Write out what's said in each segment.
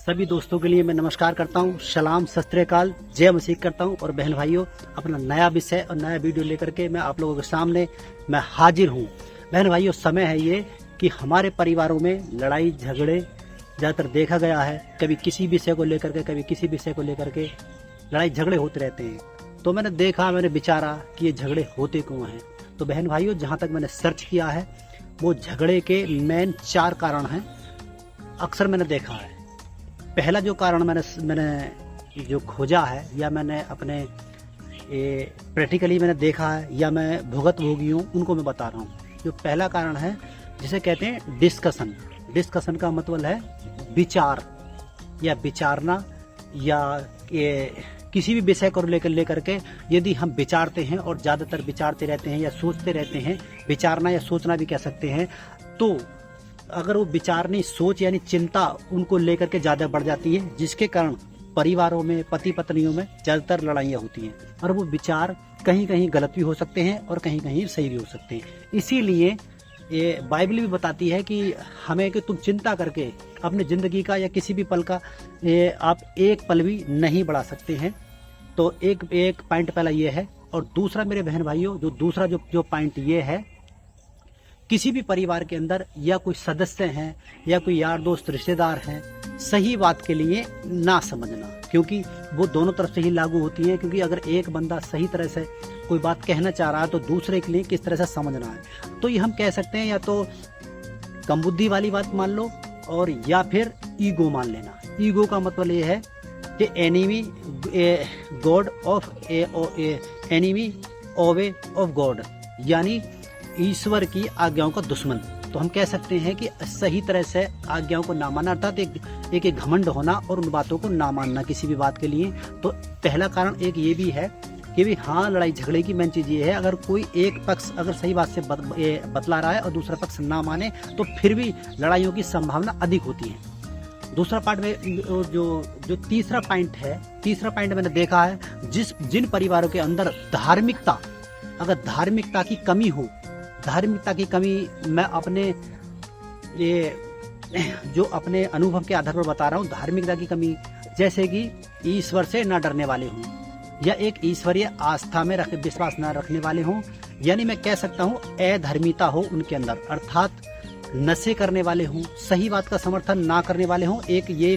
सभी दोस्तों के लिए मैं नमस्कार करता हूं, सलाम, सत श्री अकाल, जय मसीह करता हूं। और बहन भाइयों, अपना नया विषय और नया वीडियो लेकर के मैं आप लोगों के सामने मैं हाजिर हूं। बहन भाइयों, समय है ये कि हमारे परिवारों में लड़ाई झगड़े ज़्यादातर देखा गया है। कभी किसी विषय को लेकर के, कभी किसी विषय को लेकर के लड़ाई झगड़े होते रहते हैं। तो मैंने देखा, मैंने विचारा कि ये झगड़े होते क्यों हैं। तो बहन भाइयों, जहाँ तक मैंने सर्च किया है वो झगड़े के मेन 4 कारण हैं। अक्सर मैंने देखा है। पहला जो कारण मैंने जो खोजा है या मैंने अपने प्रैक्टिकली मैंने देखा है या मैं भोगी हूँ, उनको मैं बता रहा हूँ। जो पहला कारण है जिसे कहते हैं डिस्कशन। डिस्कशन का मतलब है विचार या विचारना, या किसी भी विषय को लेकर के यदि हम विचारते हैं और ज़्यादातर विचारते रहते हैं या सोचते रहते हैं, विचारना या सोचना भी कह सकते हैं, तो अगर वो विचारनी सोच यानी चिंता उनको लेकर के ज़्यादा बढ़ जाती है, जिसके कारण परिवारों में, पति पत्नियों में ज़्यादातर लड़ाइयाँ होती हैं। और वो विचार कहीं कहीं गलत भी हो सकते हैं और कहीं कहीं सही भी हो सकते हैं। इसीलिए ये बाइबल भी बताती है कि हमें कि तुम चिंता करके अपनी ज़िंदगी का या किसी भी पल का आप एक पल भी नहीं बढ़ा सकते हैं। तो एक पॉइंट पहला ये है। और दूसरा मेरे बहन भाइयों, दूसरा जो पॉइंट ये है, किसी भी परिवार के अंदर या कोई सदस्य हैं या कोई यार दोस्त रिश्तेदार हैं, सही बात के लिए ना समझना, क्योंकि वो दोनों तरफ से ही लागू होती है। क्योंकि अगर एक बंदा सही तरह से कोई बात कहना चाह रहा है तो दूसरे के लिए किस तरह से समझना है। तो ये हम कह सकते हैं या तो कम बुद्धि वाली बात मान लो और या फिर ईगो मान लेना। ईगो का मतलब ये है कि एनिमी गॉड ऑफ एनिमी ओवे ऑफ गॉड, यानी ईश्वर की आज्ञाओं का दुश्मन। तो हम कह सकते हैं कि सही तरह से आज्ञाओं को ना मानना, अर्थात एक घमंड होना और उन बातों को ना मानना किसी भी बात के लिए। तो पहला कारण एक ये भी है कि भी हाँ, लड़ाई झगड़े की मेन चीज ये है, अगर कोई एक पक्ष अगर सही बात से बतला रहा है और दूसरा पक्ष ना माने तो फिर भी लड़ाइयों की संभावना अधिक होती है। दूसरा पार्ट में जो तीसरा पॉइंट है, तीसरा पॉइंट मैंने देखा है, जिन परिवारों के अंदर धार्मिकता, अगर धार्मिकता की कमी हो, धार्मिकता की कमी मैं अपने जो अपने अनुभव के आधार पर बता रहा हूँ। धार्मिकता की कमी जैसे कि ईश्वर से न डरने वाले हों, या एक ईश्वरीय आस्था में विश्वास न रखने वाले हों, यानी मैं कह सकता हूँ अधर्मिता हो उनके अंदर, अर्थात नशे करने वाले हों, सही बात का समर्थन ना करने वाले हों। ये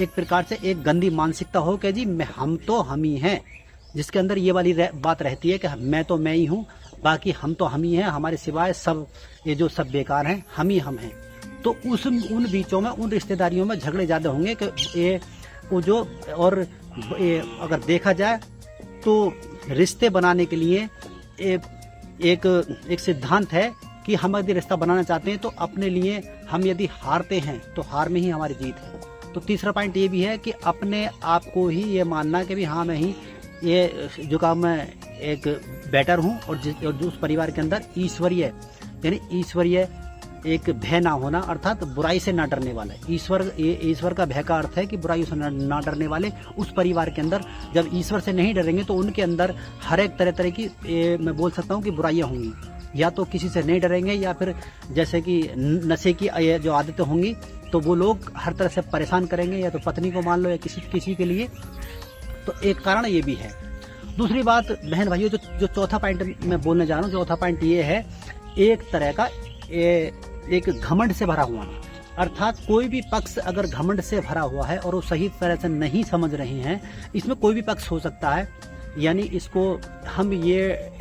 एक प्रकार से एक गंदी मानसिकता हो कि जी हम तो हम ही हैं, जिसके अंदर ये वाली बात रहती है कि मैं तो मैं ही हूँ, बाकी हम तो हम ही हैं, हमारे सिवाय सब ये जो सब बेकार हैं, हम ही हम हैं। तो उन बीचों में, उन रिश्तेदारियों में झगड़े ज़्यादा होंगे कि और अगर देखा जाए तो रिश्ते बनाने के लिए एक सिद्धांत है कि हम यदि रिश्ता बनाना चाहते हैं तो अपने लिए हम यदि हारते हैं तो हार में ही हमारी जीत है। तो तीसरा पॉइंट ये भी है कि अपने आप को ही ये मानना कि भी हाँ, मैं ही ये जो काम मैं एक बेटर हूँ, और जो उस परिवार के अंदर ईश्वरीय यानी ईश्वरीय एक भय ना होना, अर्थात बुराई से ना डरने वाला। ईश्वर का भय का अर्थ है कि बुराई से ना डरने वाले उस परिवार के अंदर जब ईश्वर से नहीं डरेंगे तो उनके अंदर हर एक तरह की मैं बोल सकता हूँ कि बुराइयां होंगी। या तो किसी से नहीं डरेंगे, या फिर जैसे कि नशे की जो आदतें होंगी तो वो लोग हर तरह से परेशान करेंगे, या तो पत्नी को मान लो या किसी के लिए। तो एक कारण ये भी है। दूसरी बात बहन भाइयों, जो चौथा पॉइंट मैं बोलने जा रहा हूँ, चौथा पॉइंट ये है एक तरह का एक घमंड से भरा हुआ ना, अर्थात कोई भी पक्ष अगर घमंड से भरा हुआ है और वो सही तरह से नहीं समझ रहे हैं, इसमें कोई भी पक्ष हो सकता है, यानी इसको हम ये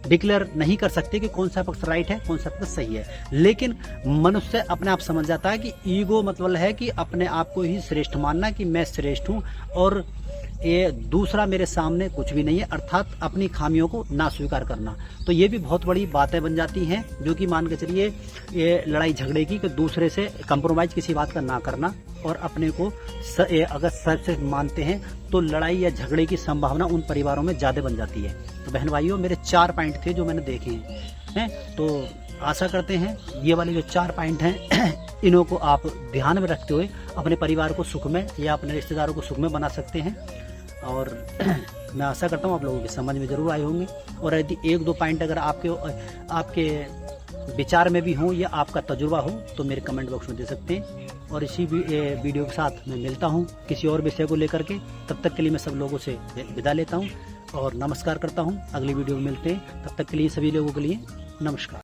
डिक्लेयर नहीं कर सकते कि कौन सा पक्ष राइट है, कौन सा पक्ष सही है। लेकिन मनुष्य अपने आप समझ जाता है कि ईगो मतलब है कि अपने आप को ही श्रेष्ठ मानना कि मैं श्रेष्ठ हूँ और ये दूसरा मेरे सामने कुछ भी नहीं है, अर्थात अपनी खामियों को ना स्वीकार करना। तो ये भी बहुत बड़ी बातें बन जाती हैं, जो कि मान के चलिए ये लड़ाई झगड़े की, कि दूसरे से कंप्रोमाइज किसी बात का ना करना और अपने को अगर सच से मानते हैं तो लड़ाई या झगड़े की संभावना उन परिवारों में ज्यादा बन जाती है। तो बहन भाइयों, मेरे 4 पॉइंट थे जो मैंने देखे हैं। तो आशा करते हैं ये वाले जो 4 पॉइंट हैं इन्हों को आप ध्यान में रखते हुए अपने परिवार को सुख में या अपने रिश्तेदारों को सुख में बना सकते हैं। और मैं आशा करता हूँ आप लोगों की समझ में जरूर आए होंगे। और यदि 1-2 पॉइंट अगर आपके विचार में भी हो या आपका तजुर्बा हो तो मेरे कमेंट बॉक्स में दे सकते हैं। और इसी वीडियो के साथ मैं मिलता हूँ किसी और विषय को लेकर के। तब तक के लिए मैं सब लोगों से विदा लेता हूँ और नमस्कार करता हूँ। अगली वीडियो में मिलते हैं, तब तक के लिए सभी लोगों के लिए नमस्कार।